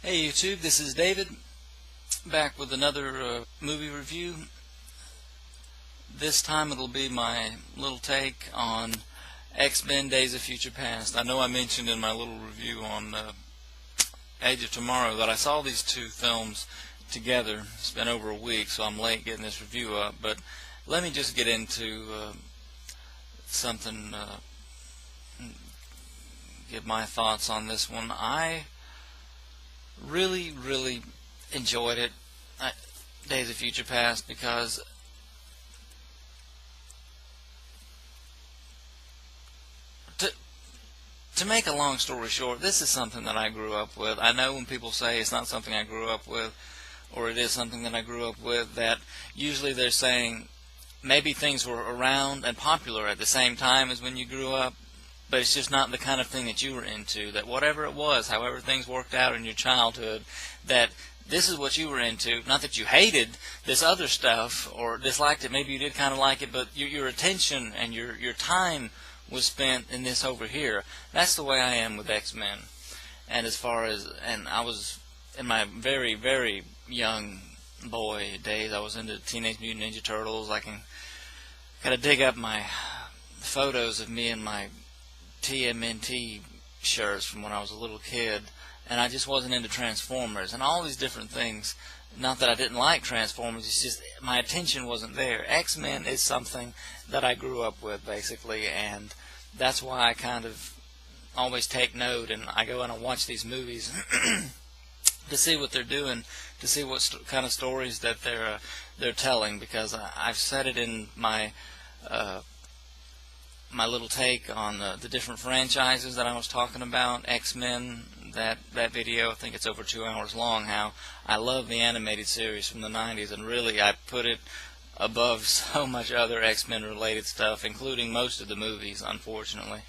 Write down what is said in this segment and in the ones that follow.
Hey YouTube, this is David, back with another movie review. This time it'll be my little take on X-Men Days of Future Past. I know I mentioned in my little review on Age of Tomorrow that I saw these two films together. It's been over a week, so I'm late getting this review up, but let me just get into something, give my thoughts on this one. I really enjoyed it, Days of Future Past, because to make a long story short, this is something that I grew up with. I know when people say it's not something I grew up with, or it is something that I grew up with, that usually they're saying maybe things were around and popular at the same time as when you grew up, but it's just not the kind of thing that you were into, that whatever it was, however things worked out in your childhood, that this is what you were into. Not that you hated this other stuff or disliked it, maybe you did kind of like it, but your attention and your time was spent in this over here. That's the way I am with X-Men. And I was in my very young boy days, I was into Teenage Mutant Ninja Turtles. I can kind of dig up my photos of me and my TMNT shirts from when I was a little kid, and I just wasn't into Transformers and all these different things. Not that I didn't like Transformers, it's just my attention wasn't there. X-Men is something that I grew up with, basically, and that's why I kind of always take note, and I go in and watch these movies to see what they're doing, to see what kind of stories that they're telling, because I've said it in my my little take on the different franchises that I was talking about. X-Men, that video, I think it's over 2 hours long, how I love the animated series from the 90s, and really I put it above so much other X-Men related stuff, including most of the movies, unfortunately,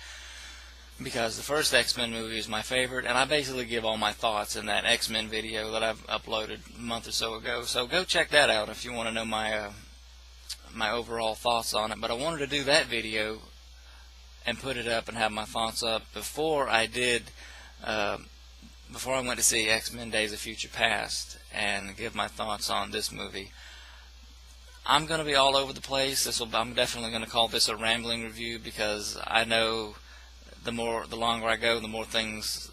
because the first X-Men movie is my favorite, and I basically give all my thoughts in that X-Men video that I've uploaded a month or so ago. So go check that out if you want to know my my overall thoughts on it. But I wanted to do that video and put it up and have my thoughts up before I went to see X-Men Days of Future Past and give my thoughts on this movie. I'm going to be all over the place. I'm definitely going to call this a rambling review, because I know the longer I go, the more things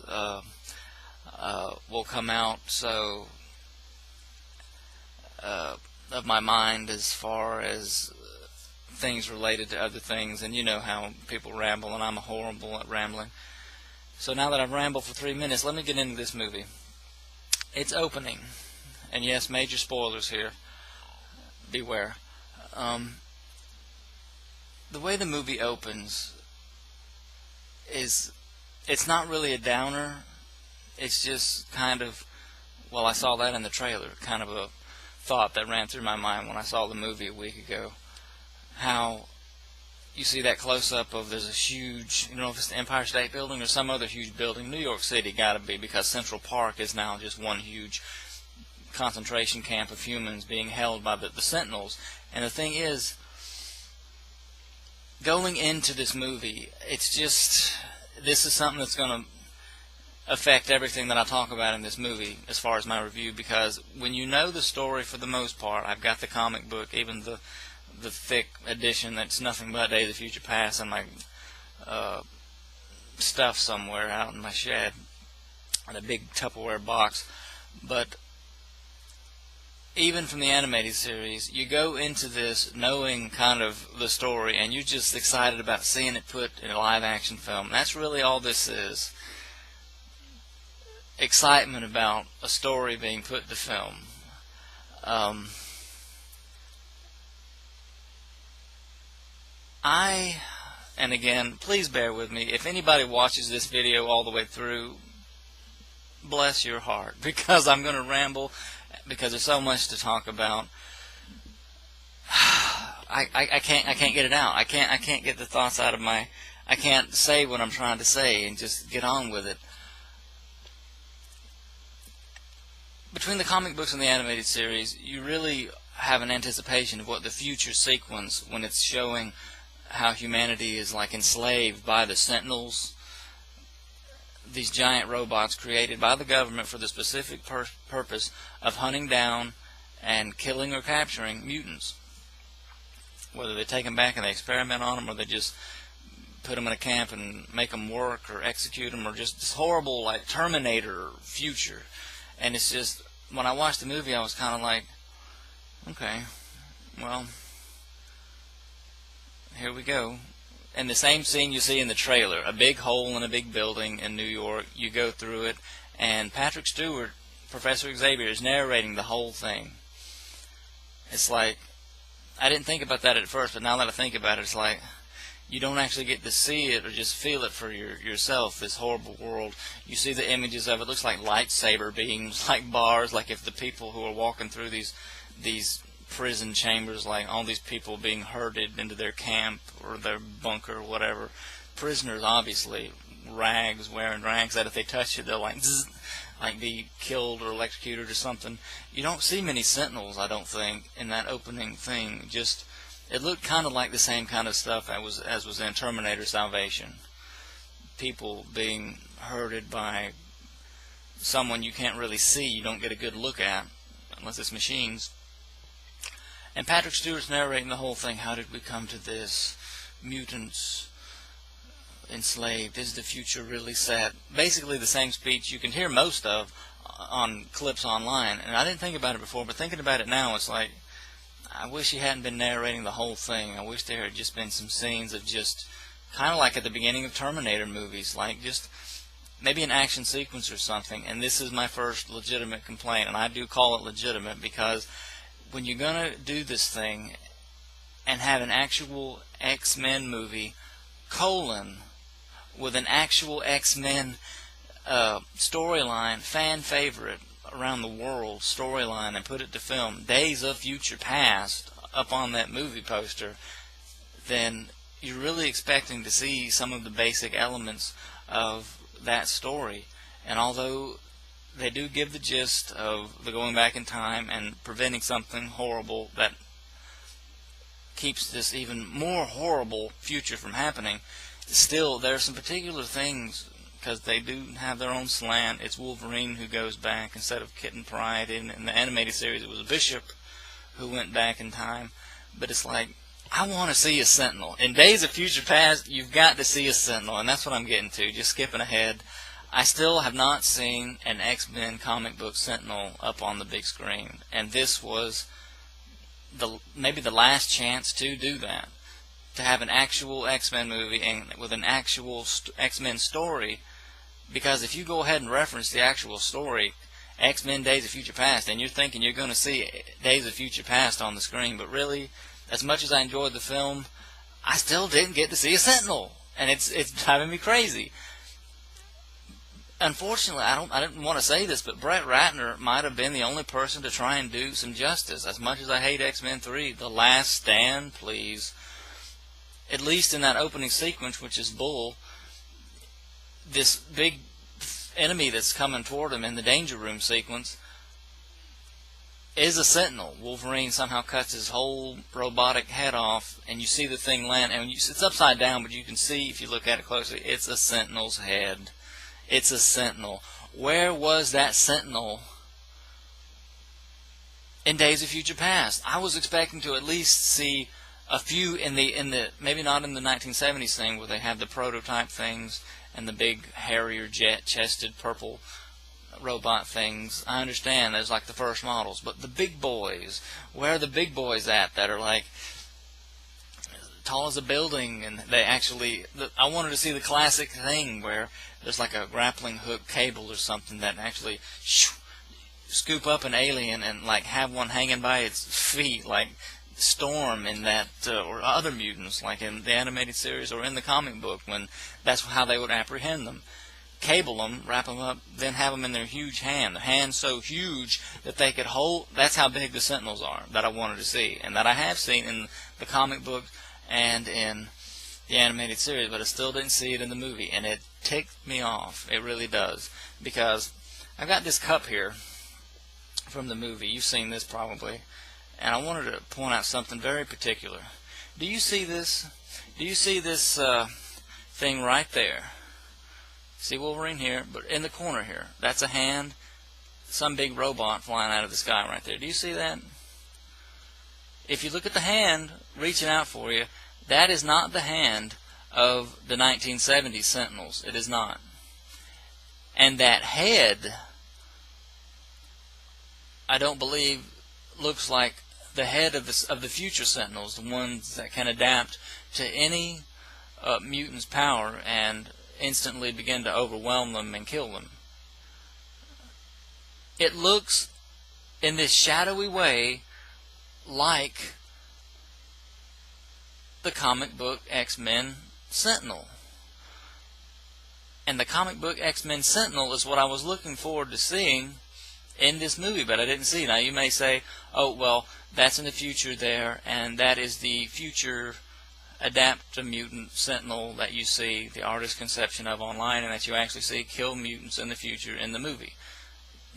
will come out. So of my mind, as far as things related to other things, and you know how people ramble, and I'm horrible at rambling. So now that I've rambled for 3 minutes, let me get into this movie. It's opening, and yes, major spoilers here. Beware. The way the movie opens it's not really a downer. It's just kind of, well, I saw that in the trailer, kind of a thought that ran through my mind when I saw the movie a week ago. How you see that close-up of, there's a huge, you know, if it's the Empire State Building or some other huge building, New York City gotta be, because Central Park is now just one huge concentration camp of humans being held by the Sentinels. And the thing is, going into this movie, it's just, this is something that's going to affect everything that I talk about in this movie as far as my review, because when you know the story for the most part, I've got the comic book, even the thick edition that's nothing but Days of Future Past, and my stuff somewhere out in my shed in a big Tupperware box. But even from the animated series, you go into this knowing kind of the story, and you're just excited about seeing it put in a live action film. That's really all this is. Excitement about a story being put to film. And again, please bear with me. If anybody watches this video all the way through, bless your heart, because I'm going to ramble, because there's so much to talk about. I can't get it out. I can't get the thoughts out of my, I can't say what I'm trying to say and just get on with it. Between the comic books and the animated series, you really have an anticipation of what the future sequence, when it's showing how humanity is like enslaved by the Sentinels, these giant robots created by the government for the specific purpose of hunting down and killing or capturing mutants. Whether they take them back and they experiment on them, or they just put them in a camp and make them work or execute them, or just this horrible like Terminator future. And it's just, when I watched the movie, I was kind of like, okay, well, here we go. And the same scene you see in the trailer, a big hole in a big building in New York. You go through it, and Patrick Stewart, Professor Xavier, is narrating the whole thing. It's like, I didn't think about that at first, but now that I think about it, it's like, you don't actually get to see it or just feel it for yourself, this horrible world. You see the images of it. It looks like lightsaber beams, like bars, like if the people who are walking through these prison chambers, like all these people being herded into their camp or their bunker or whatever. Prisoners, obviously, wearing rags that if they touch it, they'll like be killed or electrocuted or something. You don't see many sentinels, I don't think, in that opening thing. Just, it looked kind of like the same kind of stuff as was in Terminator Salvation. People being herded by someone you can't really see, you don't get a good look at, unless it's machines. And Patrick Stewart's narrating the whole thing. How did we come to this? Mutants enslaved. Is the future really sad? Basically the same speech you can hear most of on clips online. And I didn't think about it before, but thinking about it now, it's like, I wish he hadn't been narrating the whole thing. I wish there had just been some scenes of just kind of like at the beginning of Terminator movies, like just maybe an action sequence or something. And this is my first legitimate complaint, and I do call it legitimate because when you're going to do this thing and have an actual X-Men movie, with an actual X-Men storyline, fan favorite around the world storyline, and put it to film, Days of Future Past, up on that movie poster, then you're really expecting to see some of the basic elements of that story. And although they do give the gist of the going back in time and preventing something horrible that keeps this even more horrible future from happening, still there are some particular things, because they do have their own slant. It's Wolverine who goes back instead of Kitten Pride. In the animated series, it was a Bishop who went back in time. But it's like, I want to see a Sentinel. In Days of Future Past, you've got to see a Sentinel, and that's what I'm getting to, just skipping ahead. I still have not seen an X-Men comic book Sentinel up on the big screen, and this was maybe the last chance to do that, to have an actual X-Men movie and with an actual X-Men story. Because if you go ahead and reference the actual story, X-Men Days of Future Past, and you're thinking you're going to see Days of Future Past on the screen, but really, as much as I enjoyed the film, I still didn't get to see a Sentinel, and it's driving me crazy. Unfortunately, I didn't want to say this, but Brett Ratner might have been the only person to try and do some justice. As much as I hate X-Men 3, The Last Stand, please. At least in that opening sequence, which is bull, this big enemy that's coming toward him in the Danger Room sequence is a Sentinel. Wolverine somehow cuts his whole robotic head off, and you see the thing land, and it's upside down, but you can see, if you look at it closely, it's a Sentinel's head. It's a Sentinel. Where was that Sentinel in Days of Future Past? I was expecting to at least see a few in the maybe not in the 1970s thing where they have the prototype things and the big Harrier jet-chested purple robot things. I understand there's like the first models, but the big boys, where are the big boys at that are like tall as a building? And they actually, I wanted to see the classic thing where there's like a grappling hook cable or something that actually scoop up an alien and like have one hanging by its feet, like Storm in that, or other mutants like in the animated series or in the comic book, when that's how they would apprehend them. Cable them, wrap them up, then have them in their huge hand. The hand so huge that they could hold. That's how big the Sentinels are that I wanted to see, and that I have seen in the comic book and in the animated series, but I still didn't see it in the movie, and it ticked me off. It really does, because I've got this cup here from the movie. You've seen this probably, and I wanted to point out something very particular. Do you see this? Do you see this thing right there? See Wolverine here, but in the corner here, that's a hand, some big robot flying out of the sky right there. Do you see that? If you look at the hand reaching out for you, that is not the hand of the 1970s Sentinels. It is not. And that head, I don't believe, looks like the head of the future Sentinels, the ones that can adapt to any mutant's power and instantly begin to overwhelm them and kill them. It looks, in this shadowy way, like the comic book X-Men Sentinel. And the comic book X-Men Sentinel is what I was looking forward to seeing in this movie, but I didn't see. Now you may say, oh, well, that's in the future there, and that is the future adapt-a-mutant Sentinel that you see the artist's conception of online, and that you actually see kill mutants in the future in the movie.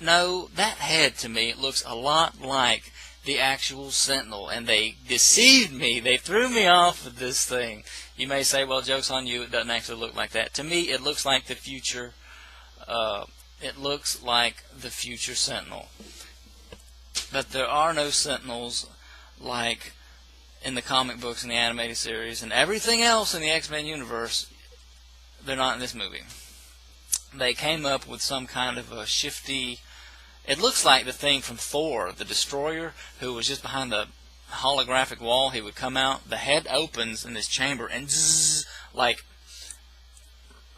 No, that head to me looks a lot like the actual Sentinel, and they deceived me. They threw me off with this thing. You may say, well, joke's on you, it doesn't actually look like that. To me, it looks like the future. It looks like the future Sentinel. But there are no Sentinels like in the comic books and the animated series, and everything else in the X-Men universe. They're not in this movie. They came up with some kind of a shifty. It looks like the thing from Thor, the Destroyer, who was just behind the holographic wall. He would come out, the head opens in this chamber, and zzz, like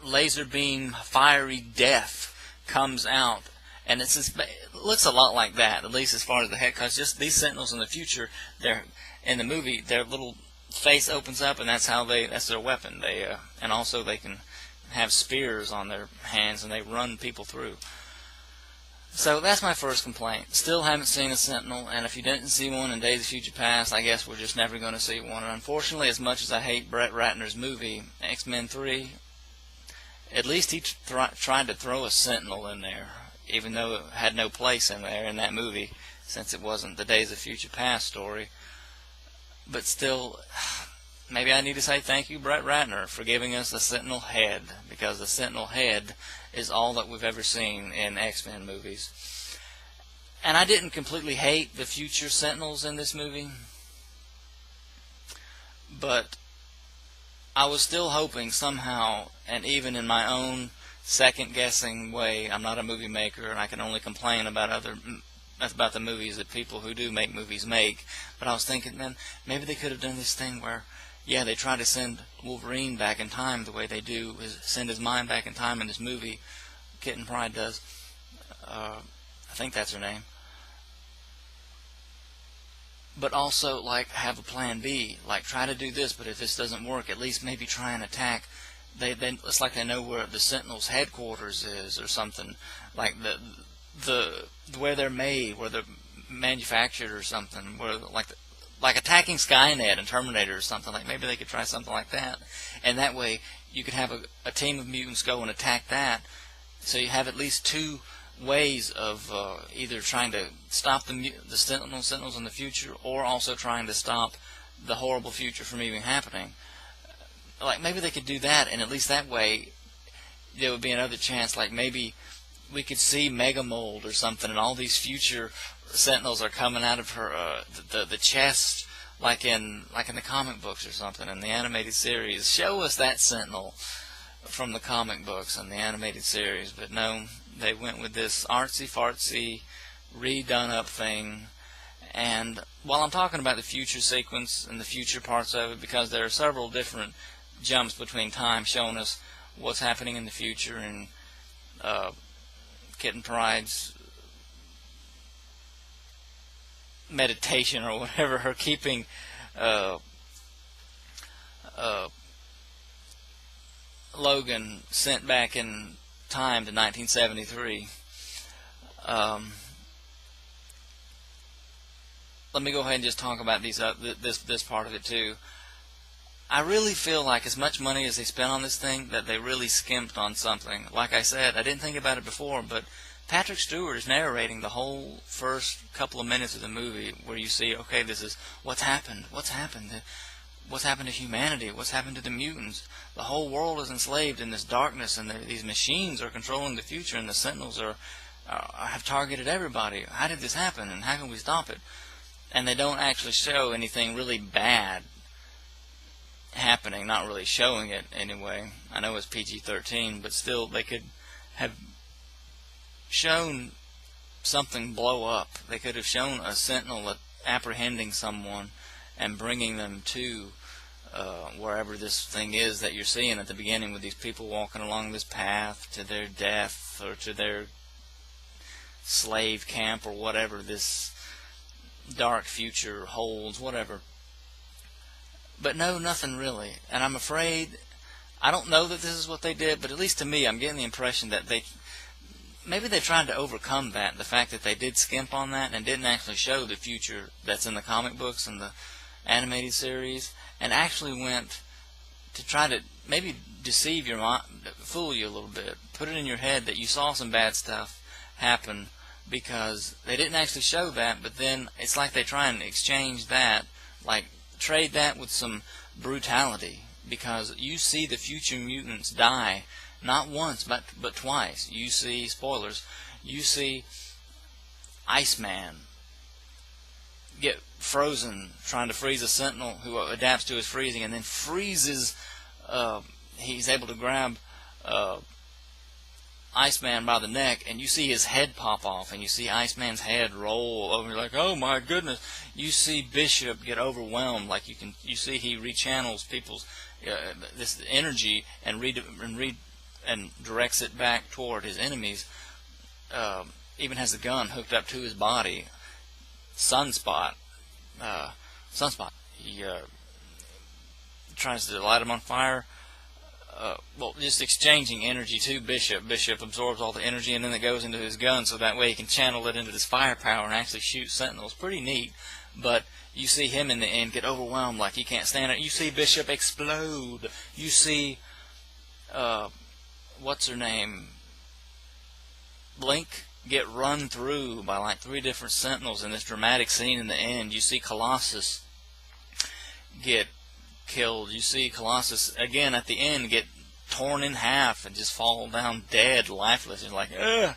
laser beam, fiery death comes out. And it looks a lot like that, at least as far as the head, because just these Sentinels in the future, they're in the movie, their little face opens up, and that's their weapon. And also they can have spears on their hands, and they run people through. So that's my first complaint. Still haven't seen a Sentinel, and if you didn't see one in Days of Future Past, I guess we're just never going to see one. And unfortunately, as much as I hate Brett Ratner's movie, X-Men 3, at least he tried to throw a Sentinel in there, even though it had no place in there in that movie, since it wasn't the Days of Future Past story. But still, maybe I need to say thank you, Brett Ratner, for giving us the Sentinel head, because the Sentinel head is all that we've ever seen in X-Men movies. And I didn't completely hate the future Sentinels in this movie, but I was still hoping somehow, and even in my own second-guessing way, I'm not a movie maker, and I can only complain about the movies that people who do make movies make, but I was thinking, man, maybe they could have done this thing where, yeah, they try to send Wolverine back in time the way they do, is send his mind back in time in this movie. Kitten Pride does. I think that's her name. But also, like, have a plan B. Like, try to do this, but if this doesn't work, at least maybe try and attack. It's like they know where the Sentinel's headquarters is or something. Like, where they're made, where they're manufactured or something. Where, like attacking Skynet and Terminator or something. Like, maybe they could try something like that. And that way, you could have a team of mutants go and attack that. So you have at least two ways of either trying to stop the Sentinels in the future, or also trying to stop the horrible future from even happening. Like, maybe they could do that, and at least that way there would be another chance. Like, maybe we could see Mega Mold or something, and all these future Sentinels are coming out of her the chest, like in the comic books or something, in the animated series. Show us that Sentinel from the comic books and the animated series. But no, they went with this artsy-fartsy, redone-up thing. And while I'm talking about the future sequence and the future parts of it, because there are several different jumps between time showing us what's happening in the future, and Kitten Pride's meditation or whatever, her keeping Logan sent back in time to 1973. Let me go ahead and just talk about this part of it too. I really feel like as much money as they spent on this thing, that they really skimped on something. Like I said, I didn't think about it before, but Patrick Stewart is narrating the whole first couple of minutes of the movie, where you see, okay, this is what's happened. what's happened to humanity? What's happened to the mutants? The whole world is enslaved in this darkness, and these machines are controlling the future, and the Sentinels have targeted everybody. How did this happen, and how can we stop it? And they don't actually show anything really bad happening, not really showing it anyway. I know it's PG-13, but still they could have shown something blow up. They could have shown a Sentinel apprehending someone and bringing them to wherever this thing is that you're seeing at the beginning, with these people walking along this path to their death or to their slave camp or whatever this dark future holds, whatever. But no, nothing really. And I'm afraid, I don't know that this is what they did, but at least to me, I'm getting the impression that maybe they tried to overcome that, the fact that they did skimp on that and didn't actually show the future that's in the comic books and the animated series, and actually went to try to maybe deceive your mind, fool you a little bit, put it in your head that you saw some bad stuff happen, because they didn't actually show that, but then it's like they try and exchange that, like trade that with some brutality, because you see the future mutants die not once but twice. You see, spoilers, you see Iceman get frozen trying to freeze a Sentinel who adapts to his freezing, and then freezes. He's able to grab Iceman by the neck, and you see his head pop off, and you see Iceman's head roll over. You're like, oh my goodness! You see Bishop get overwhelmed, like you see he rechannels people's this energy and directs it back toward his enemies. Even has the gun hooked up to his body. Sunspot. He tries to light him on fire. Well, just exchanging energy to Bishop. Bishop absorbs all the energy, and then it goes into his gun, so that way he can channel it into this firepower and actually shoot Sentinels. Pretty neat, but you see him in the end get overwhelmed, like he can't stand it. You see Bishop explode. You see, what's her name? Blink get run through by like 3 different Sentinels in this dramatic scene in the end. You see Colossus get killed. You see Colossus again at the end get torn in half and just fall down dead, lifeless. You're like, ugh,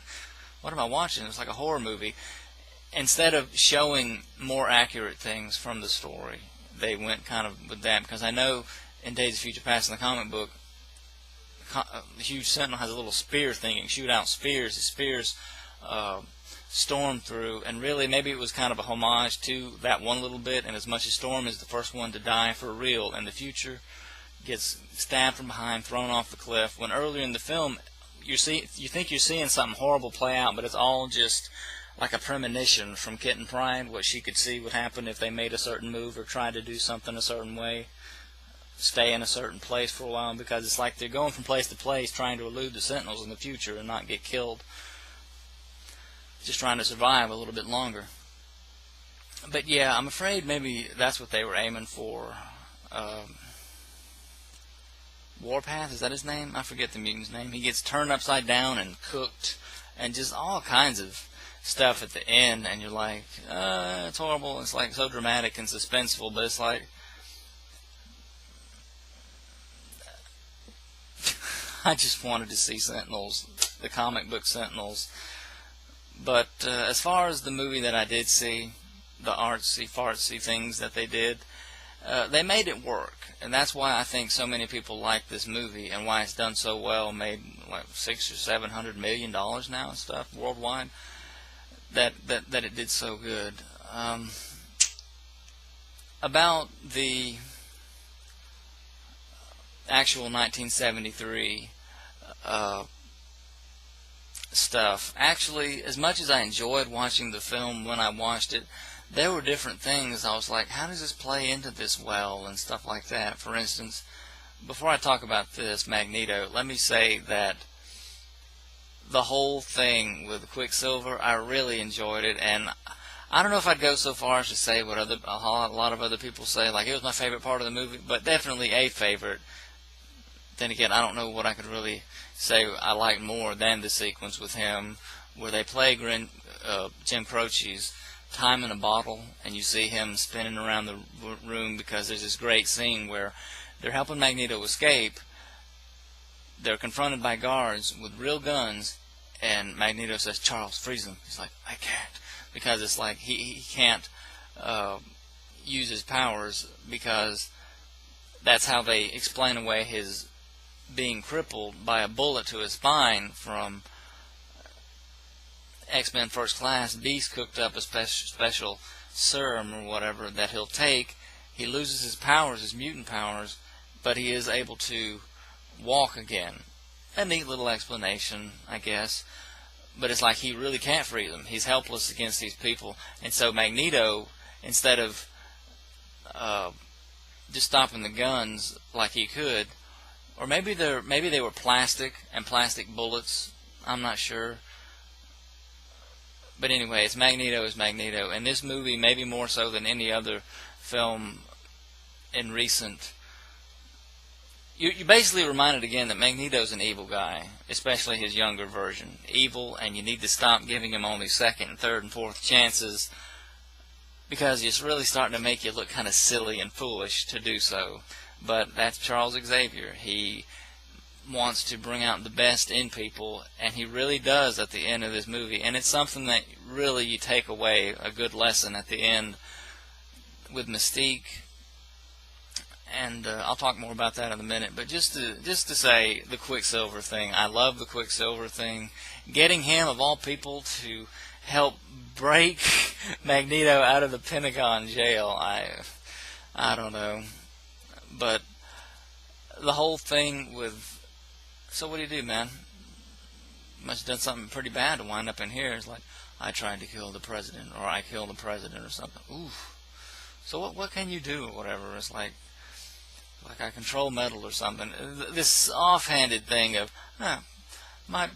what am I watching? It's like a horror movie. Instead of showing more accurate things from the story, they went kind of with that, because I know in Days of Future Past in the comic book, the huge Sentinel has a little spear thing. You can shoot out spears. The spears Storm through, and really maybe it was kind of a homage to that one little bit, and as much as Storm is the first one to die for real in the future, gets stabbed from behind, thrown off the cliff, when earlier in the film you think you're seeing something horrible play out, but it's all just like a premonition from Kitten Pride, what she could see would happen if they made a certain move or tried to do something a certain way, stay in a certain place for a while, because it's like they're going from place to place trying to elude the Sentinels in the future and not get killed, just trying to survive a little bit longer. But yeah, I'm afraid maybe that's what they were aiming for. Warpath, is that his name? I forget the mutant's name. He gets turned upside down and cooked, and just all kinds of stuff at the end, and you're like, it's horrible. It's like so dramatic and suspenseful, but it's like, I just wanted to see Sentinels, the comic book Sentinels. But as far as the movie that I did see, the artsy fartsy things that they did, they made it work, and that's why I think so many people like this movie, and why it's done so well. Made like $600 or $700 million now and stuff worldwide. That it did so good. About the actual 1973 stuff, actually, as much as I enjoyed watching the film when I watched it, there were different things I was like, how does this play into this well, and stuff like that. For instance, before I talk about this Magneto, let me say that the whole thing with Quicksilver, I really enjoyed it, and I don't know if I'd go so far as to say what a lot of other people say, like it was my favorite part of the movie, but definitely a favorite. Then again, I don't know what I could really say I liked more than the sequence with him, where they play Jim Croce's time in a bottle, and you see him spinning around the room, because there's this great scene where they're helping Magneto escape. They're confronted by guards with real guns, and Magneto says, "Charles, freeze them." He's like, "I can't," because it's like he can't use his powers, because that's how they explain away his being crippled by a bullet to his spine from X-Men First Class. Beast cooked up a special serum or whatever that he'll take. He loses his powers, his mutant powers, but he is able to walk again. A neat little explanation, I guess. But it's like he really can't free them. He's helpless against these people. And so Magneto, instead of just stopping the guns like he could, or maybe they were plastic and plastic bullets, I'm not sure. But anyway, it's Magneto is Magneto. And this movie, maybe more so than any other film in recent, you're basically reminded again that Magneto's an evil guy, especially his younger version. Evil, and you need to stop giving him only second and third and fourth chances, because it's really starting to make you look kind of silly and foolish to do so. But that's Charles Xavier. He wants to bring out the best in people, and he really does at the end of this movie. And it's something that really you take away, a good lesson at the end with Mystique. And I'll talk more about that in a minute. But just to say the Quicksilver thing, I love the Quicksilver thing. Getting him, of all people, to help break Magneto out of the Pentagon jail, I don't know. But the whole thing with, so what do you do, man? Must have done something pretty bad to wind up in here. It's like, I tried to kill the president, or I killed the president, or something. Ooh. So what can you do, or whatever? It's like I control metal or something. This offhanded thing of, my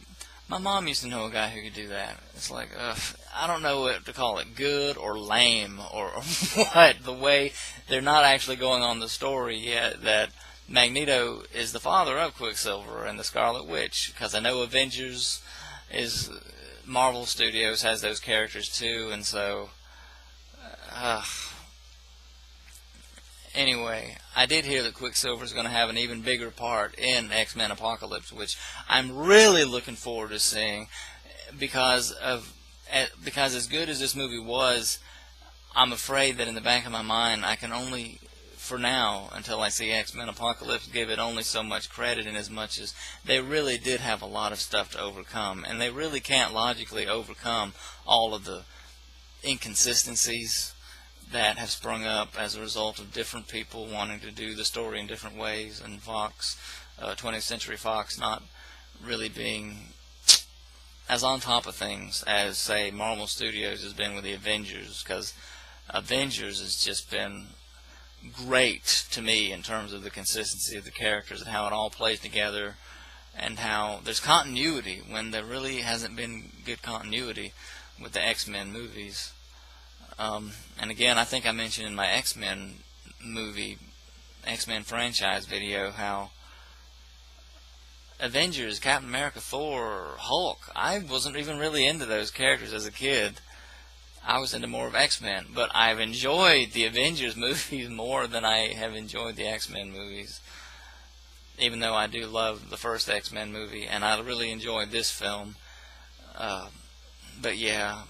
mom used to know a guy who could do that. It's like, I don't know what to call it, good or lame or what. The way they're not actually going on the story yet that Magneto is the father of Quicksilver and the Scarlet Witch, because I know Avengers is Marvel Studios has those characters too, and so anyway, I did hear that Quicksilver is going to have an even bigger part in X-Men Apocalypse, which I'm really looking forward to seeing, because as good as this movie was, I'm afraid that in the back of my mind I can only, for now, until I see X-Men Apocalypse, give it only so much credit, in as much as they really did have a lot of stuff to overcome, and they really can't logically overcome all of the inconsistencies that have sprung up as a result of different people wanting to do the story in different ways, and Fox, 20th Century Fox, not really being as on top of things as, say, Marvel Studios has been with the Avengers, because Avengers has just been great to me in terms of the consistency of the characters and how it all plays together, and how there's continuity when there really hasn't been good continuity with the X-Men movies. And again, I think I mentioned in my X-Men franchise video, how Avengers, Captain America, Thor, Hulk, I wasn't even really into those characters as a kid. I was into more of X-Men, but I've enjoyed the Avengers movies more than I have enjoyed the X-Men movies, even though I do love the first X-Men movie, and I really enjoyed this film. But yeah,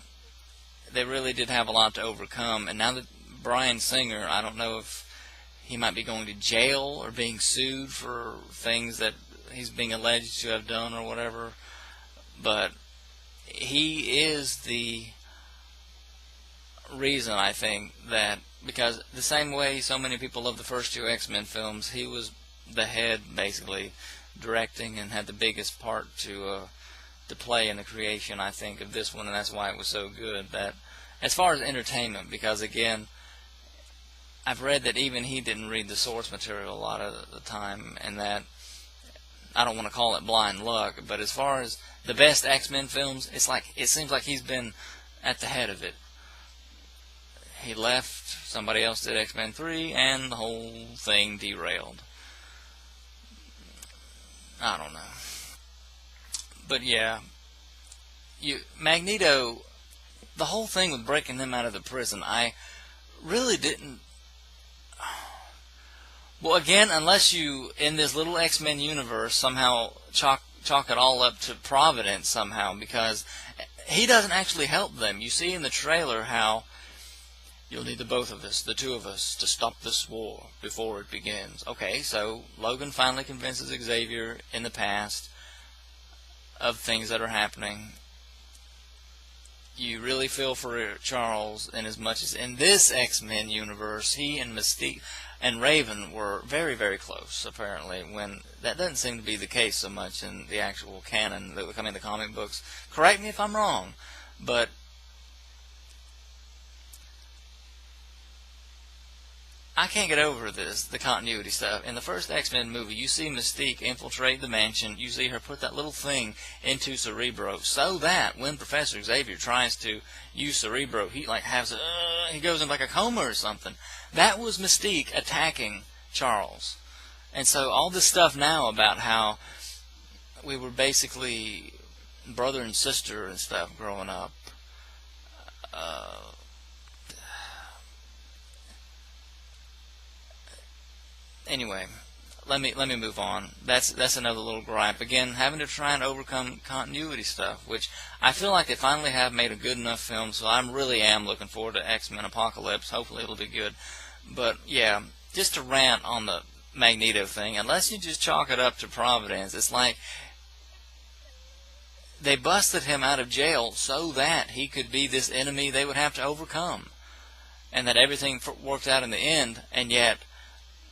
they really did have a lot to overcome, and now that Bryan Singer, I don't know if he might be going to jail or being sued for things that he's being alleged to have done or whatever, but he is the reason, I think, that, because the same way so many people love the first two X-Men films, he was the head, basically, directing, and had the biggest part to play in the creation, I think, of this one, and that's why it was so good. That, as far as entertainment, because again, I've read that even he didn't read the source material a lot of the time, and that, I don't want to call it blind luck, but as far as the best X-Men films, it seems like he's been at the head of it. He left, somebody else did X-Men 3, and the whole thing derailed. I don't know. But yeah, Magneto, the whole thing with breaking them out of the prison, I really didn't. Well, again, unless you, in this little X-Men universe, somehow chalk it all up to Providence somehow, because he doesn't actually help them. You see in the trailer how you'll need the both of us, the two of us, to stop this war before it begins. Okay, so Logan finally convinces Xavier in the past of things that are happening. You really feel for Charles, in as much as in this X-Men universe, he and Mystique and Raven were very, very close, apparently, when that doesn't seem to be the case so much in the actual canon, the comic books. Correct me if I'm wrong, but I can't get over the continuity stuff. In the first X-Men movie, you see Mystique infiltrate the mansion. You see her put that little thing into Cerebro, so that when Professor Xavier tries to use Cerebro, he he goes in like a coma or something. That was Mystique attacking Charles. And so all this stuff now about how we were basically brother and sister and stuff growing up, anyway, let me move on. That's another little gripe. Again, having to try and overcome continuity stuff, which I feel like they finally have made a good enough film, so I really am looking forward to X-Men Apocalypse. Hopefully it'll be good. But yeah, just to rant on the Magneto thing, unless you just chalk it up to Providence, it's like they busted him out of jail so that he could be this enemy they would have to overcome, and that everything worked out in the end, and yet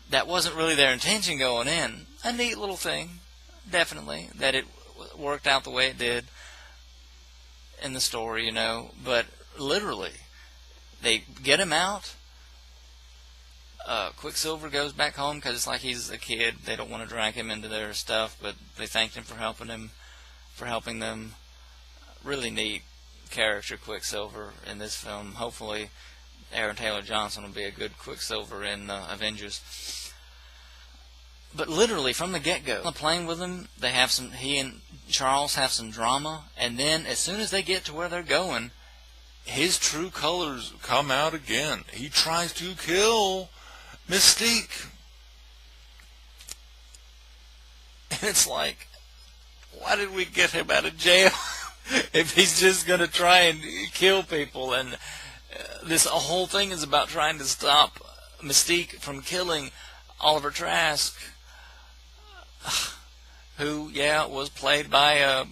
that wasn't really their intention going in. A neat little thing, definitely, that it worked out the way it did in the story, but literally, they get him out. Quicksilver goes back home because it's like he's a kid. They don't want to drag him into their stuff, but they thanked him for helping them. Really neat character, Quicksilver, in this film. Hopefully Aaron Taylor Johnson will be a good Quicksilver in Avengers. But literally from the get-go, on the plane with him, he and Charles have some drama, and then as soon as they get to where they're going, his true colors come out again. He tries to kill Mystique. And it's like, why did we get him out of jail if he's just going to try and kill people? And this whole thing is about trying to stop Mystique from killing Oliver Trask, who, was played by a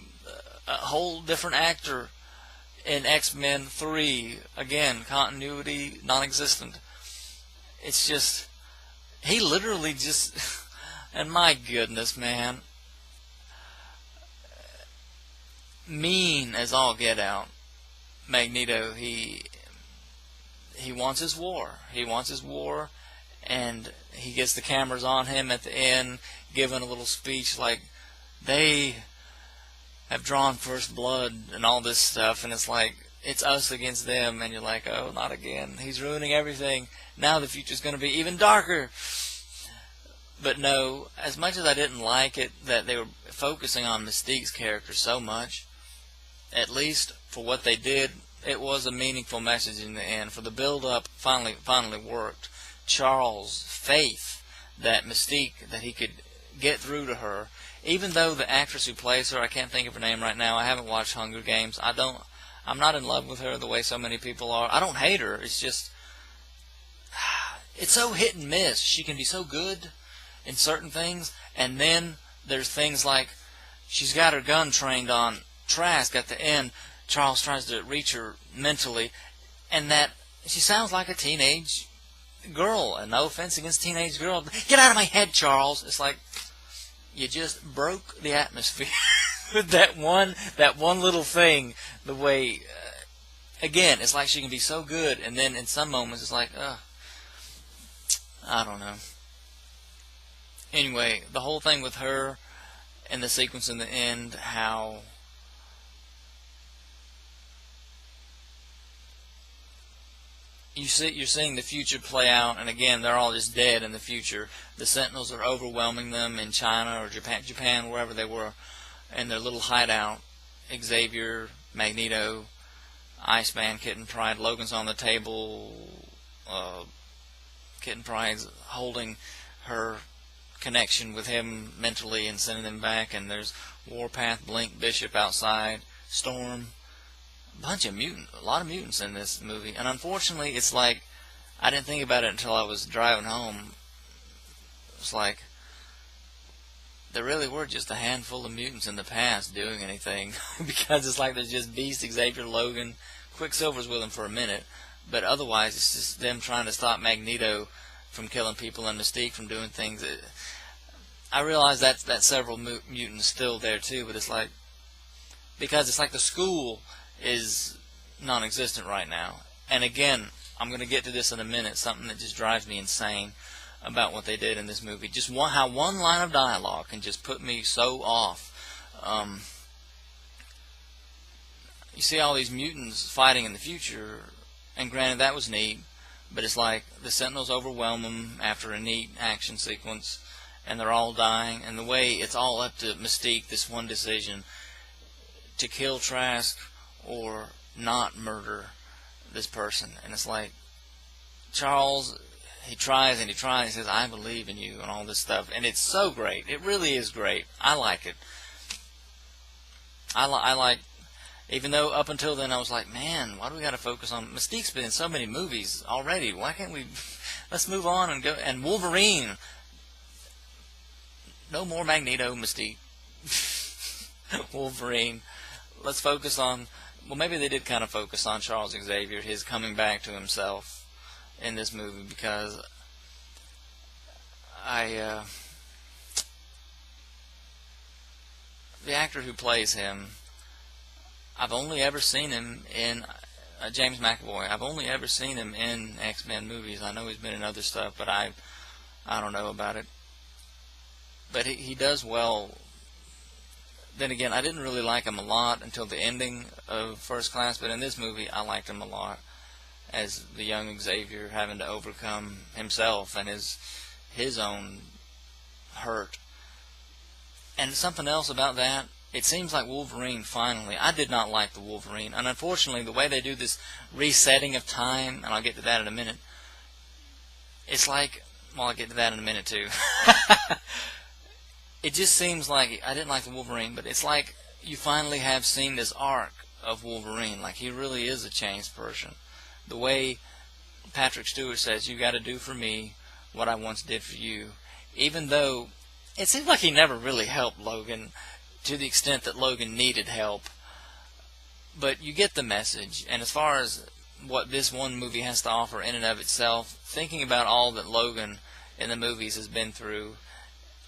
whole different actor in X-Men 3. Again, continuity non-existent. It's just, he literally just, and my goodness, man, mean as all get out. Magneto, he wants his war. He wants his war, and he gets the cameras on him at the end, giving a little speech like, they have drawn first blood and all this stuff, and it's like, it's us against them, and you're like, oh, not again. He's ruining everything. Now the future's going to be even darker. But no, as much as I didn't like it that they were focusing on Mystique's character so much, at least for what they did, it was a meaningful message in the end. For the build-up finally worked. Charles' faith that Mystique, that he could get through to her, even though the actress who plays her, I can't think of her name right now. I haven't watched Hunger Games. I'm not in love with her the way so many people are. I don't hate her. It's just, it's so hit and miss. She can be so good in certain things, and then there's things like she's got her gun trained on Trask at the end. Charles tries to reach her mentally, and that she sounds like a teenage girl. And no offense against teenage girls, get out of my head, Charles. It's like you just broke the atmosphere with that one little thing. The way, again, it's like she can be so good, and then in some moments it's like, I don't know. Anyway, the whole thing with her and the sequence in the end, how you're seeing the future play out, and again, they're all just dead in the future. The Sentinels are overwhelming them in China or Japan, wherever they were, in their little hideout. Xavier, Magneto, Iceman, Kitten Pride, Logan's on the table, Kitten Pride's holding her connection with him mentally and sending him back, and there's Warpath, Blink, Bishop outside, Storm, a lot of mutants in this movie, and unfortunately, it's like, I didn't think about it until I was driving home. It's like, there really were just a handful of mutants in the past doing anything, because it's like there's just Beast, Xavier, Logan, Quicksilver's with them for a minute, but otherwise it's just them trying to stop Magneto from killing people and Mystique from doing things. I realize that several mutants still there too, but it's like, because it's like the school is non-existent right now. And again, I'm going to get to this in a minute, something that just drives me insane about what they did in this movie. Just how one line of dialogue can just put me so off. You see all these mutants fighting in the future, and granted that was neat, but it's like the Sentinels overwhelm them after a neat action sequence, and they're all dying, and the way it's all up to Mystique, this one decision, to kill Trask or not murder this person. And it's like, Charles, he tries and he tries, he says, I believe in you, and all this stuff, and it's so great. It really is great. I like it. I like, even though up until then I was like, man, why do we got to focus on, Mystique's been in so many movies already, why can't we, let's move on and go, and Wolverine, no more Magneto, Mystique, Wolverine, let's focus on, well, maybe they did kind of focus on Charles Xavier, his coming back to himself in this movie, because the actor who plays him, I've only ever seen him in James McAvoy. I've only ever seen him in X-Men movies. I know he's been in other stuff, but I don't know about it. But he does well. Then again, I didn't really like him a lot until the ending of First Class, but in this movie, I liked him a lot as the young Xavier having to overcome himself and his own hurt. And something else about that, it seems like Wolverine finally, I did not like the Wolverine, and unfortunately the way they do this resetting of time, and I'll get to that in a minute, it's like, well, I'll get to that in a minute too. It just seems like, I didn't like the Wolverine, but it's like you finally have seen this arc of Wolverine, like he really is a changed person. The way Patrick Stewart says, you got to do for me what I once did for you, even though it seems like he never really helped Logan to the extent that Logan needed help. But you get the message, and as far as what this one movie has to offer in and of itself, thinking about all that Logan in the movies has been through,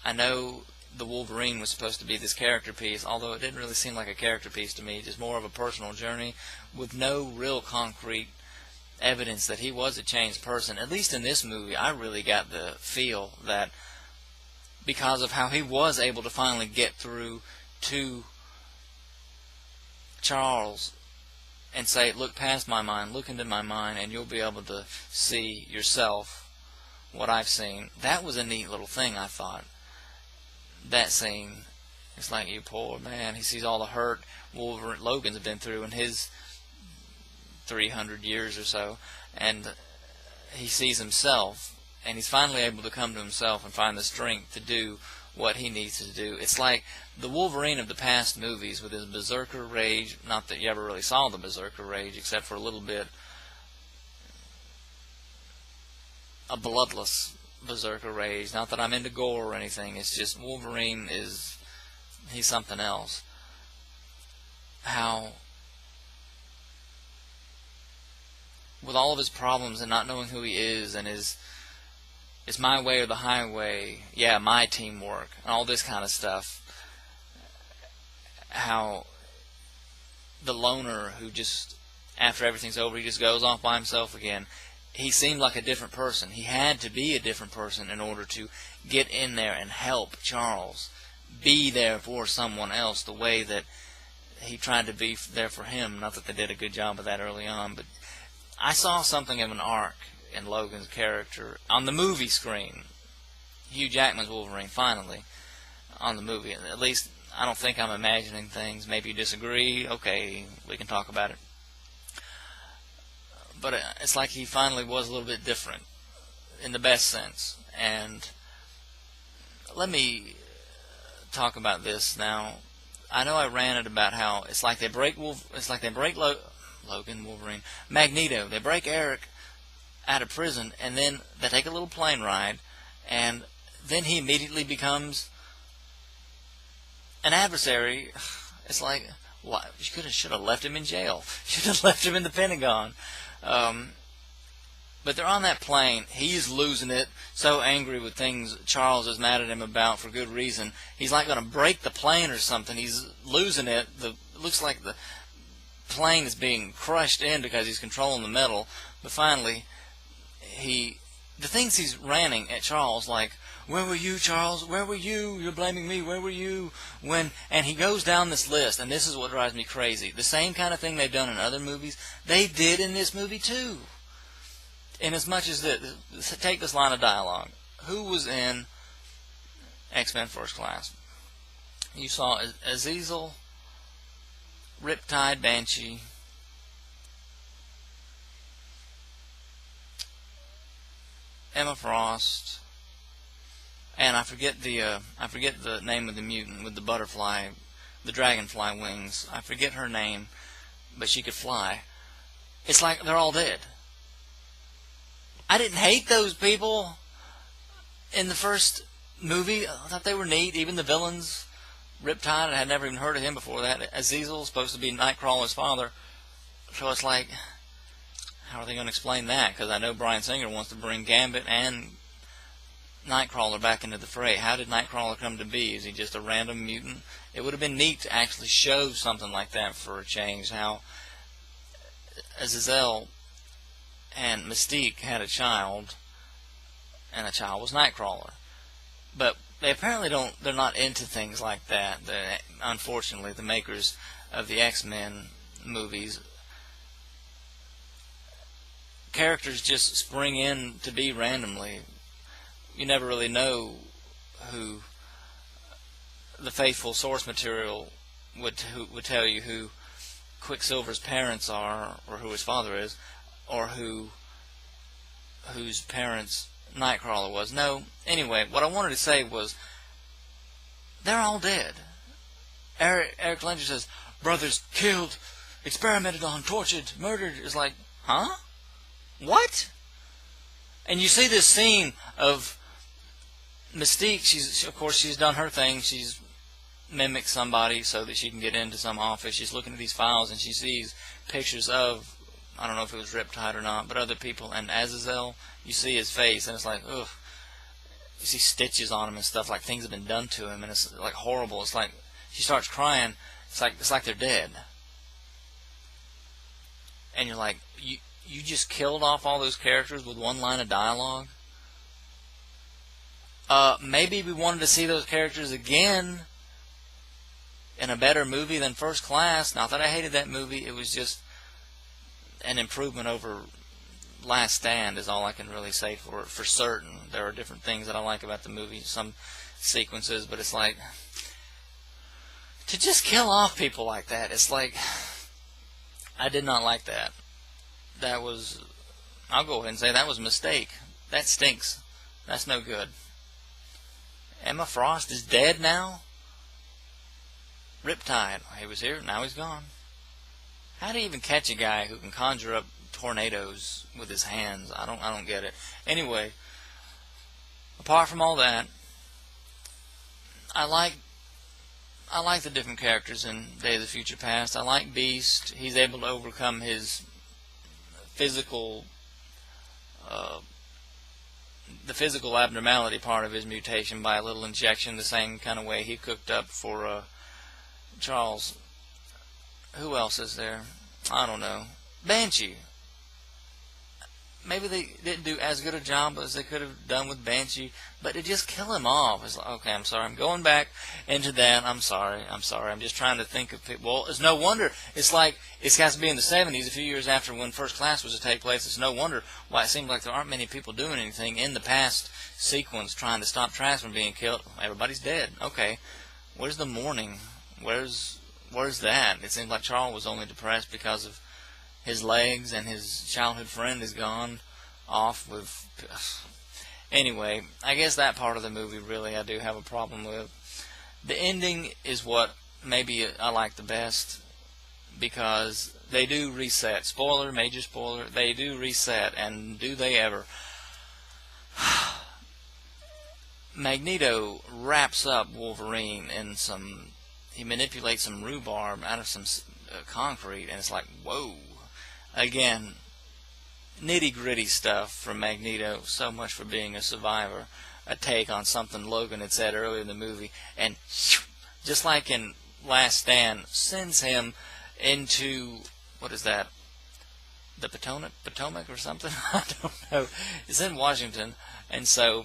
I know the Wolverine was supposed to be this character piece, although it didn't really seem like a character piece to me, just more of a personal journey with no real concrete evidence that he was a changed person. At least in this movie, I really got the feel that because of how he was able to finally get through to Charles and say, look past my mind, look into my mind, and you'll be able to see yourself what I've seen. That was a neat little thing, I thought. That scene, it's like, you poor man, he sees all the hurt Logan's been through in his 300 years or so, and he sees himself, and he's finally able to come to himself and find the strength to do what he needs to do. It's like the Wolverine of the past movies with his berserker rage, not that you ever really saw the berserker rage except for a little bit, a bloodless berserker rage, not that I'm into gore or anything, it's just Wolverine he's something else. How with all of his problems and not knowing who he is and it's my way or the highway, yeah, my teamwork, and all this kind of stuff. How the loner who just, after everything's over, he just goes off by himself again. He seemed like a different person. He had to be a different person in order to get in there and help Charles be there for someone else the way that he tried to be there for him. Not that they did a good job of that early on, but I saw something of an arc in Logan's character on the movie screen. Hugh Jackman's Wolverine, finally, on the movie. At least, I don't think I'm imagining things. Maybe you disagree. Okay, we can talk about it. but it's like he finally was a little bit different in the best sense. And let me talk about this now. I know I ranted about how it's like they break Logan, Wolverine, Magneto. They break Eric out of prison, and then they take a little plane ride, and then he immediately becomes an adversary. It's like, what? You should have left him in jail. You should have left him in the Pentagon. But they're on that plane. He's losing it, so angry with things Charles is mad at him about for good reason. He's like going to break the plane or something. He's losing it. It looks like the plane is being crushed in because he's controlling the metal. But finally, the things he's ranting at Charles, like, where were you, Charles? Where were you? You're blaming me. Where were you? And he goes down this list, and this is what drives me crazy. The same kind of thing they've done in other movies, they did in this movie too. In as much as take this line of dialogue. Who was in X-Men First Class? You saw Azazel, Riptide, Banshee, Emma Frost, and I forget the name of the mutant with the butterfly, the dragonfly wings. I forget her name, but she could fly. It's like they're all dead. I didn't hate those people in the first movie. I thought they were neat. Even the villains, Riptide, I had never even heard of him before that. Azazel is supposed to be Nightcrawler's father. So it's like, how are they going to explain that? Because I know Bryan Singer wants to bring Gambit and Nightcrawler back into the fray. How did Nightcrawler come to be? Is he just a random mutant? It would have been neat to actually show something like that for a change. How Azazel and Mystique had a child, and the child was Nightcrawler. But they apparently they're not into things like that. Unfortunately, the makers of the X-Men movies, characters just spring in to be randomly. You never really know who the faithful source material would tell you who Quicksilver's parents are, or who his father is, or whose parents Nightcrawler was. No, anyway, what I wanted to say was, they're all dead. Eric Langer says, brothers killed, experimented on, tortured, murdered. It's like, huh? What? And you see this scene of Mystique. Of course, she's done her thing. She's mimicked somebody so that she can get into some office. She's looking at these files, and she sees pictures of, I don't know if it was Riptide or not, but other people. And Azazel, you see his face, and it's like, ugh. You see stitches on him and stuff, like things have been done to him, and it's like horrible. It's like she starts crying. It's like they're dead. And you're like, you just killed off all those characters with one line of dialogue? Maybe we wanted to see those characters again in a better movie than First Class. Not that I hated that movie. It was just an improvement over Last Stand is all I can really say for certain. There are different things that I like about the movie, some sequences, but it's like, to just kill off people like that, it's like, I did not like that. That was, I'll go ahead and say that was a mistake. That stinks. That's no good. Emma Frost is dead now? Riptide, he was here, now he's gone. How do you even catch a guy who can conjure up tornadoes with his hands? I don't get it. Anyway, apart from all that, I like the different characters in Day of the Future Past. I like Beast. He's able to overcome his physical, the physical abnormality part of his mutation by a little injection, the same kind of way he cooked up for Charles. Who else is there? I don't know. Banshee. Maybe they didn't do as good a job as they could have done with Banshee, but to just kill him off. It's like, okay, I'm sorry. I'm going back into that. I'm sorry. I'm just trying to think of people. Well, it's no wonder. It's like, it has to be in the 70s, a few years after when First Class was to take place. It's no wonder why it seems like there aren't many people doing anything in the past sequence trying to stop Trask from being killed. Everybody's dead. Okay. Where's the mourning? Where's that? It seems like Charles was only depressed because of his legs, and his childhood friend is gone off with... Anyway, I guess that part of the movie really I do have a problem with. The ending is what maybe I like the best, because they do reset. Spoiler, major spoiler, they do reset, and do they ever. Magneto wraps up Wolverine in some... He manipulates some rhubarb out of some concrete, and it's like, whoa. Again, nitty-gritty stuff from Magneto, so much for being a survivor. A take on something Logan had said earlier in the movie, and just like in Last Stand, sends him into, what is that, the Potomac or something? I don't know. It's in Washington, and so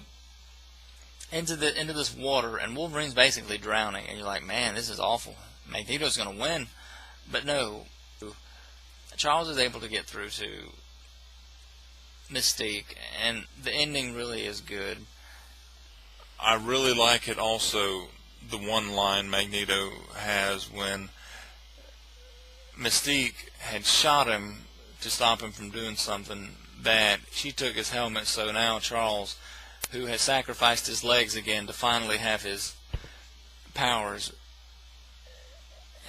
into this water, and Wolverine's basically drowning, and you're like, man, this is awful. Magneto's going to win. But no, Charles is able to get through to Mystique, and the ending really is good. I really like it also, the one line Magneto has when Mystique had shot him to stop him from doing something bad. She took his helmet, so now Charles, who has sacrificed his legs again to finally have his powers,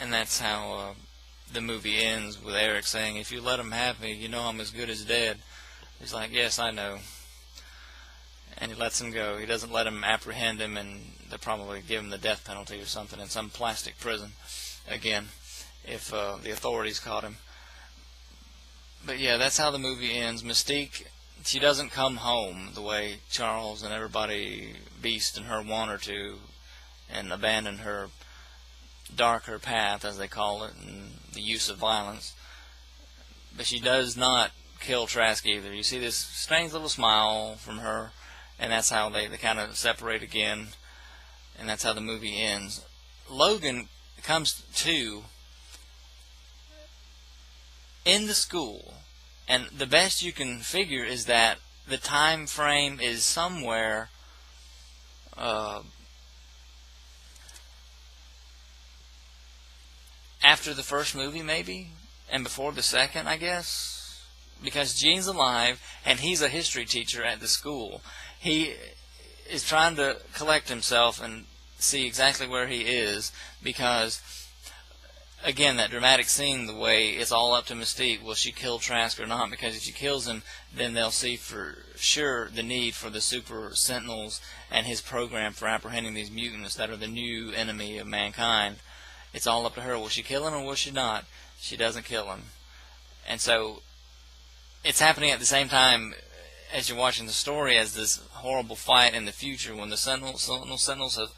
and that's how the movie ends, with Eric saying, if you let him have me, you know I'm as good as dead. He's like, yes, I know. And he lets him go. He doesn't let him apprehend him, and they'll probably give him the death penalty or something in some plastic prison again, if the authorities caught him. But yeah, that's how the movie ends. Mystique, she doesn't come home the way Charles and everybody, Beast and her, want her to, and abandon her darker path, as they call it, and the use of violence. But she does not kill Trask either. You see this strange little smile from her, and that's how they kind of separate again, and that's how the movie ends. Logan comes to in the school, and the best you can figure is that the time frame is somewhere after the first movie, maybe, and before the second, I guess, because Gene's alive, and he's a history teacher at the school. He is trying to collect himself and see exactly where he is, because, again, that dramatic scene, the way it's all up to Mystique, will she kill Trask or not? Because if she kills him, then they'll see for sure the need for the Super Sentinels and his program for apprehending these mutants that are the new enemy of mankind. It's all up to her. Will she kill him or will she not? She doesn't kill him. And so it's happening at the same time as you're watching the story as this horrible fight in the future when the Sentinels have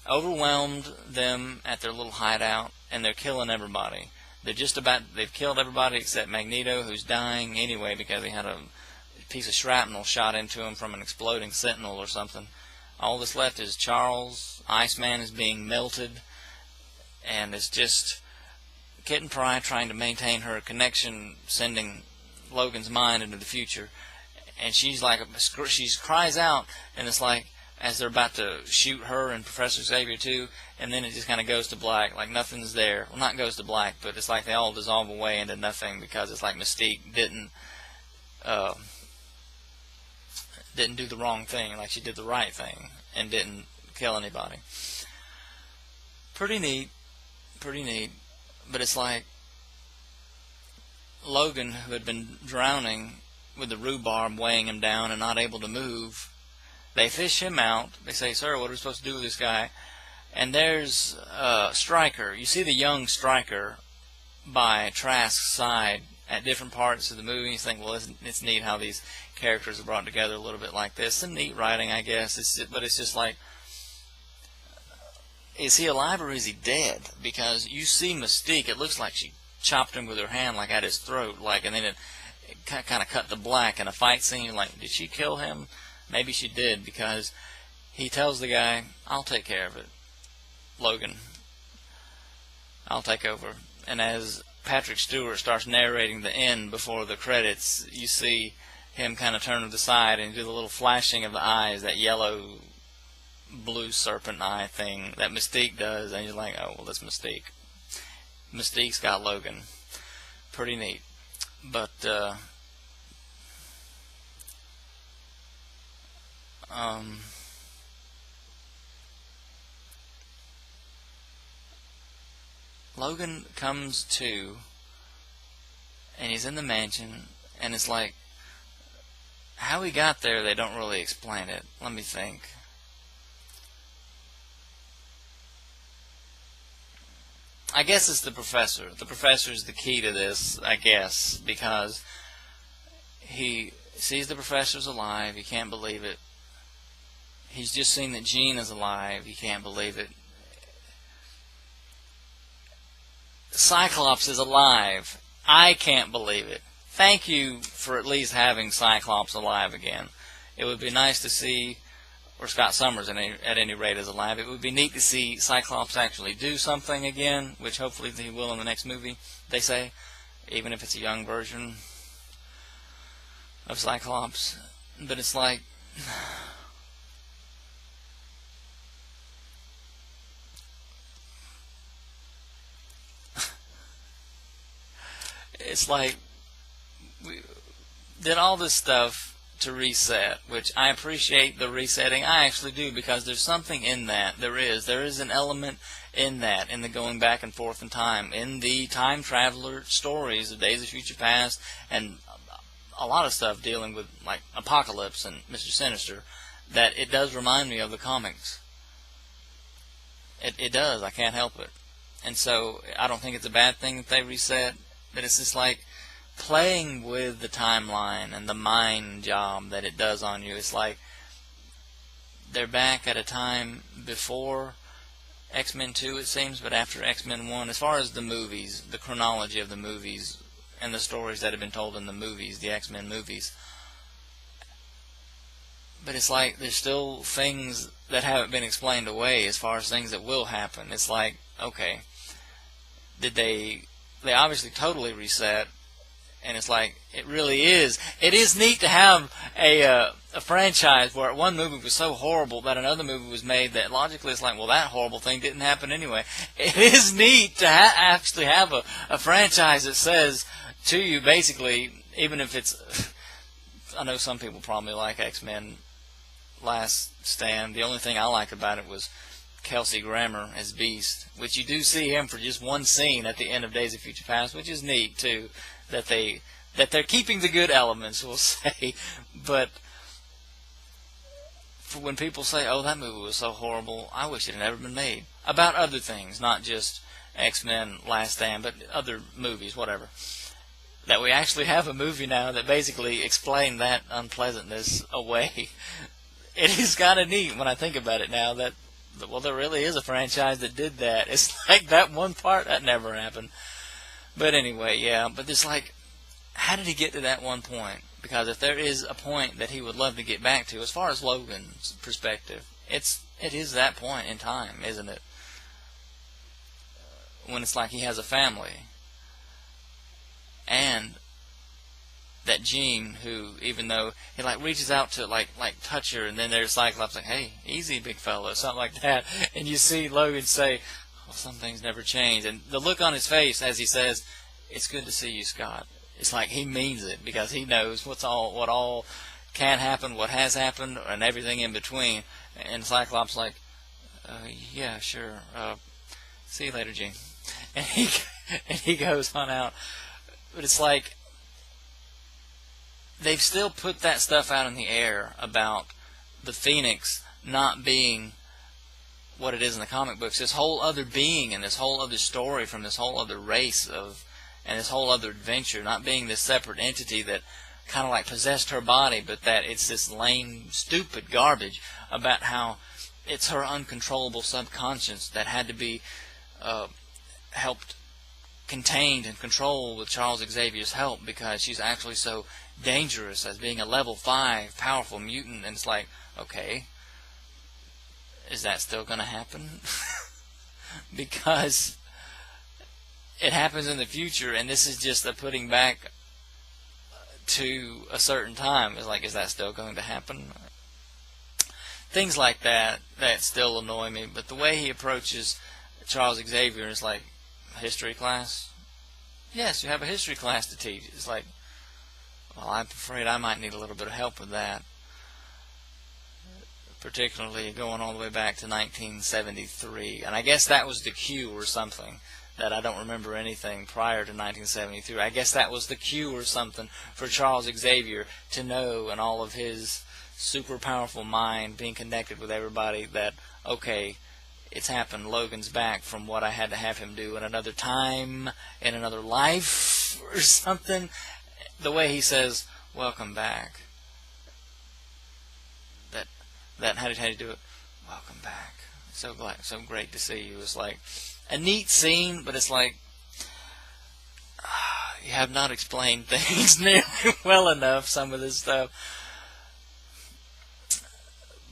overwhelmed them at their little hideout, and they're killing everybody. They've killed everybody except Magneto, who's dying anyway because he had a piece of shrapnel shot into him from an exploding Sentinel or something. All that's left is Charles. Iceman is being melted, and it's just Kitten Pryde trying to maintain her connection, sending Logan's mind into the future. And she's like, she cries out, and it's like, as they're about to shoot her and Professor Xavier too, and then it just kind of goes to black, like nothing's there. Well, not goes to black, but it's like they all dissolve away into nothing, because it's like Mystique didn't do the wrong thing, like she did the right thing and didn't kill anybody. Pretty neat, but it's like Logan, who had been drowning with the rhubarb weighing him down and not able to move, they fish him out. They say, sir, what are we supposed to do with this guy? And there's Stryker. You see the young Stryker by Trask's side at different parts of the movie. You think, well, it's neat how these characters are brought together a little bit like this. Some neat writing, I guess. But it's just like, is he alive or is he dead? Because you see Mystique, it looks like she chopped him with her hand, like at his throat, like, and then it kind of cut to black in a fight scene. You're like, did she kill him? Maybe she did, because he tells the guy, I'll take care of it, Logan. I'll take over. And as Patrick Stewart starts narrating the end before the credits, you see him kind of turn to the side and do the little flashing of the eyes, that yellow blue serpent eye thing that Mystique does, and you're like, oh, well, that's Mystique. Mystique's got Logan. Pretty neat. But um, Logan comes to, and he's in the mansion, and it's like, how he got there, they don't really explain it. Let me think. I guess it's the professor. The professor is the key to this, I guess, because he sees the professor's alive. He can't believe it. He's just seen that Jean is alive. He can't believe it. Cyclops is alive. I can't believe it. Thank you for at least having Cyclops alive again. It would be nice to see, or Scott Summers at any rate is alive. It would be neat to see Cyclops actually do something again, which hopefully he will in the next movie, they say, even if it's a young version of Cyclops. But it's like, it's like we did all this stuff to reset, which I appreciate the resetting. I actually do, because there's something in that. There is an element in that, in the going back and forth in time, in the time traveler stories of Days of Future Past, and a lot of stuff dealing with like Apocalypse and Mr. Sinister, that it does remind me of the comics. It does. I can't help it. And so I don't think it's a bad thing that they reset, but it's just like playing with the timeline and the mind job that it does on you. It's like they're back at a time before X-Men 2, it seems, but after X-Men 1. As far as the movies, the chronology of the movies and the stories that have been told in the movies, the X-Men movies. But it's like there's still things that haven't been explained away as far as things that will happen. It's like, okay, did they obviously totally reset. And it's like, it really is. It is neat to have a franchise where one movie was so horrible that another movie was made that logically it's like, well, that horrible thing didn't happen anyway. It is neat to actually have a franchise that says to you, basically, even if it's, I know some people probably like X-Men Last Stand. The only thing I like about it was Kelsey Grammer as Beast, which you do see him for just one scene at the end of Days of Future Past, which is neat, too. That they're keeping the good elements, we'll say, but for when people say, "Oh, that movie was so horrible," I wish it had never been made. About other things, not just X-Men Last Stand, but other movies, whatever. That we actually have a movie now that basically explained that unpleasantness away. It is kind of neat when I think about it now that, well, there really is a franchise that did that. It's like that one part that never happened. But anyway, yeah, but it's like, how did he get to that one point? Because if there is a point that he would love to get back to, as far as Logan's perspective, it is that point in time, isn't it? When it's like he has a family. And that Jean, who, even though he like reaches out to like touch her, and then there's Cyclops like, hey, easy, big fella, something like that. And you see Logan say, well, some things never change. And the look on his face as he says, it's good to see you, Scott. It's like he means it, because he knows what all can happen, what has happened, and everything in between. And Cyclops like, yeah, sure. See you later, Jean. And he goes on out. But it's like they've still put that stuff out in the air about the Phoenix not being what it is in the comic books. This whole other being and this whole other story from this whole other race and this whole other adventure, not being this separate entity that kind of like possessed her body, but that it's this lame, stupid garbage about how it's her uncontrollable subconscious that had to be helped, contained and controlled with Charles Xavier's help, because she's actually so dangerous as being a level 5 powerful mutant. And it's like, okay, is that still going to happen? Because it happens in the future, and this is just a putting back to a certain time. It's like, is that still going to happen? Things like that still annoy me. But the way he approaches Charles Xavier is like, history class? Yes, you have a history class to teach. It's like, well, I'm afraid I might need a little bit of help with that, particularly going all the way back to 1973. And I guess that was the cue or something, that I don't remember anything prior to 1973. I guess that was the cue or something for Charles Xavier to know, and all of his super powerful mind being connected with everybody, that, okay, it's happened. Logan's back from what I had to have him do in another time, in another life, or something. The way he says, welcome back. That how did he do it? Welcome back. So glad, so great to see you. It's like a neat scene, but it's like, you have not explained things nearly well enough, some of this stuff.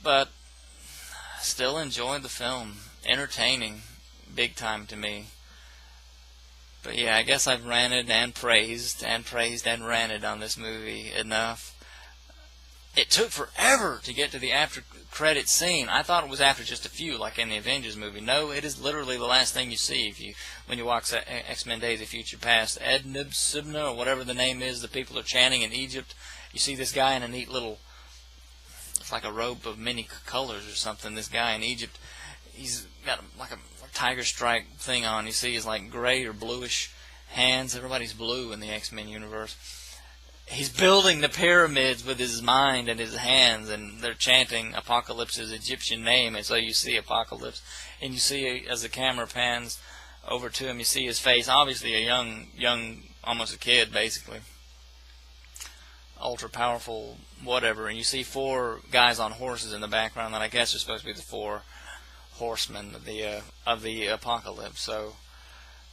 But still enjoyed the film. Entertaining, big time to me. But yeah, I guess I've ranted and praised and ranted on this movie enough. It took forever to get to the after credit scene. I thought it was after just a few, like in the Avengers movie. No, it is literally the last thing you see when you watch X-Men Days of Future Past. Sibna, or whatever the name is, the people are chanting in Egypt. You see this guy in a neat little, it's like a robe of many colors or something. This guy in Egypt, he's got like a tiger stripe thing on. You see his like gray or bluish hands. Everybody's blue in the X-Men universe. He's building the pyramids with his mind and his hands, and they're chanting Apocalypse's Egyptian name, and so you see Apocalypse, and you see, as the camera pans over to him, you see his face, obviously a young, almost a kid, basically, ultra powerful, whatever, and you see 4 guys on horses in the background that I guess are supposed to be the 4 horsemen of the apocalypse. So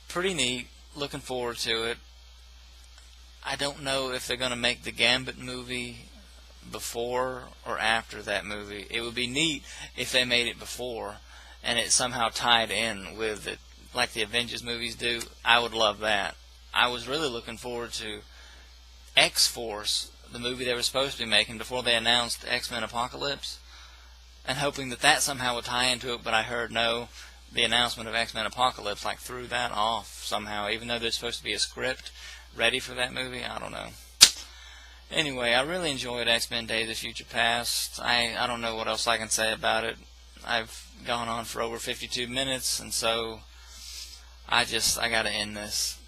pretty neat. Looking forward to it. I don't know if they're going to make the Gambit movie before or after that movie. It would be neat if they made it before and it somehow tied in with it, like the Avengers movies do. I would love that. I was really looking forward to X-Force, the movie they were supposed to be making before they announced X-Men Apocalypse, and hoping that somehow would tie into it, but I heard no. The announcement of X-Men Apocalypse like threw that off somehow, even though there's supposed to be a script ready for that movie. I don't know. Anyway, I really enjoyed X-Men Days of Future Past. I don't know what else I can say about it. I've gone on for over 52 minutes, and so I got to end this.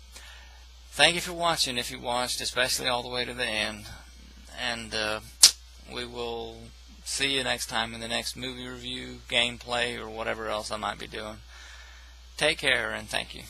Thank you for watching, if you watched, especially all the way to the end. And we will see you next time in the next movie review, gameplay, or whatever else I might be doing. Take care, and thank you.